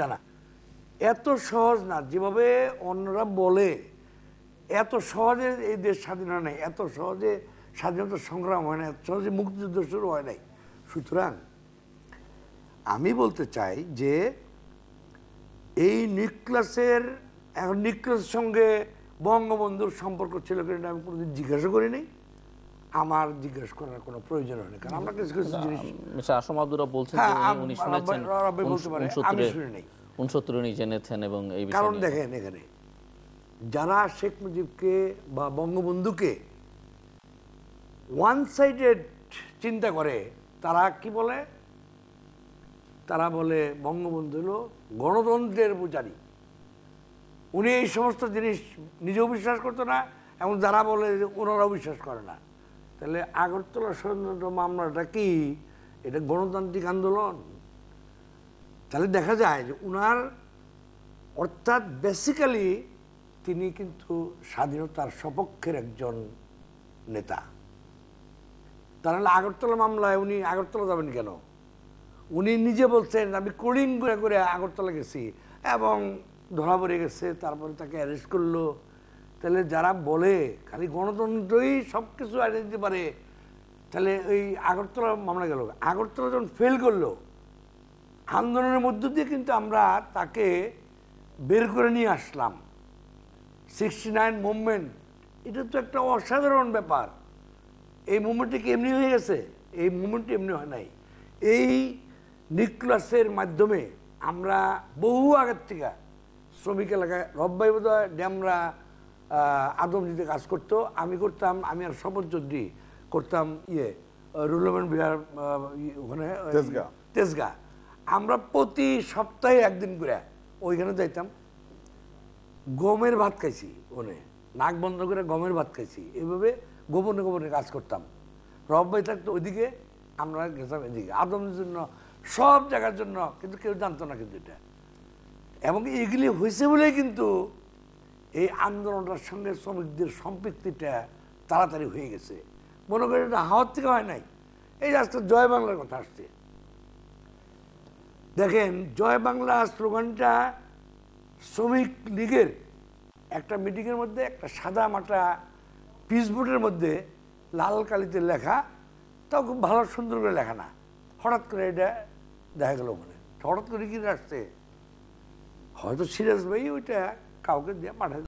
জানা এত সহজ না, যেভাবে অন্যরা বলে এত সহজে এই দেশ স্বাধীন হয় নাই, এত সহজে স্বাধীনতা সংগ্রাম হয় না, এত সহজে মুক্তিযুদ্ধ শুরু হয় নাই। সুতরাং আমি বলতে চাই যে এই নিকলাসের, এখন নিকলাসের সঙ্গে বঙ্গবন্ধুর সম্পর্ক ছিল কিনা আমি কোনোদিন জিজ্ঞাসা করিনি, আমার জিজ্ঞেস করার কোনো প্রয়োজন হয়নি, কারণ আমরা কিছু কিছু জিনিস আসম আব্দুরা বলছেন যে উনি শুনেছেন বলতে পারে, আমি শুনি নাই। 69 উনি জেনেছেন এবং এই বিষয়ে কারণ দেখেন এখানে যারা শেখ মুজিবকে বা বঙ্গবন্ধুকে ওয়ান সাইডেড চিন্তা করে তারা কি বলে, তারা বলে বঙ্গবন্ধু হলো গণতন্ত্রের পূজারী। উনি এই সমস্ত জিনিস নিজেও বিশ্বাস করতো না এবং যারা বলে ওনারাও বিশ্বাস করে না। তাহলে আগরতলা ষড়যন্ত্র মামলাটা কি এটা গণতান্ত্রিক আন্দোলন? তাহলে দেখা যায় যে উনার অর্থাৎ বেসিক্যালি তিনি কিন্তু স্বাধীনতার সপক্ষের একজন নেতা। তাহলে আগরতলা মামলায় উনি আগরতলা যাবেন কেন? উনি নিজে বলছেন আমি কোডিং করে করে আগরতলা গেছি এবং ধরা পড়ে গেছে, তারপরে তাকে অ্যারেস্ট করলো। তাহলে যারা বলে খালি গণতন্ত্রই সব কিছু আনিয়ে দিতে পারে, তাহলে ওই আগরতলা মামলা গেল, আগরতলা যখন ফেল করলো আন্দোলনের মধ্য দিয়ে কিন্তু আমরা তাকে বের করে নিয়ে আসলাম। 69 মুভমেন্ট, এটা তো একটা অসাধারণ ব্যাপার। এই মুভমেন্টটা কি এমনি হয়ে গেছে? এই মুভমেন্টটা এমনি হয় নাই। এই নিকলাসের মাধ্যমে আমরা বহু আগের থেকে শ্রমিক এলাকায়, রব্বাই বোধহয় ড্যামরা আদমজিতে কাজ করতো, আমি করতাম, আমি আর শপথ চৌধুরী করতাম রুলমেন বিহার ওখানে তেজগা। আমরা প্রতি সপ্তাহে একদিন করে ওইখানে যাইতাম, গমের ভাত খাইছি, ওনে নাক বন্ধ করে গমের ভাত খাইছি, এইভাবে গোপনে গোপনে কাজ করতাম। রব্বাই থাকতো ওইদিকে, আমরা গেছিলাম এদিকে আদমের জন্য, সব জায়গার জন্য, কিন্তু কেউ জানতো না কিন্তু এটা। এবং এগুলি হয়েছে বলেই কিন্তু এই আন্দোলনটার সঙ্গে শ্রমিকদের সম্পৃক্তিটা তাড়াতাড়ি হয়ে গেছে। মনে করেন এটা হাওয়ার থেকে হয় নাই। এই আজকে জয় বাংলার কথা আসছে, দেখেন জয় বাংলা স্লোগানটা শ্রমিক লীগের একটা মিটিংয়ের মধ্যে একটা সাদা মাটা পিচবোর্ডের মধ্যে লাল কালিতে লেখা, তাও খুব ভালো সুন্দর করে লেখা না, হঠাৎ করে এটা দেখা গেল ওখানে। হঠাৎ করে কি আসছে, হয়তো সিরিয়াস ভাই ওইটা কাউকে দিয়ে পাঠায়।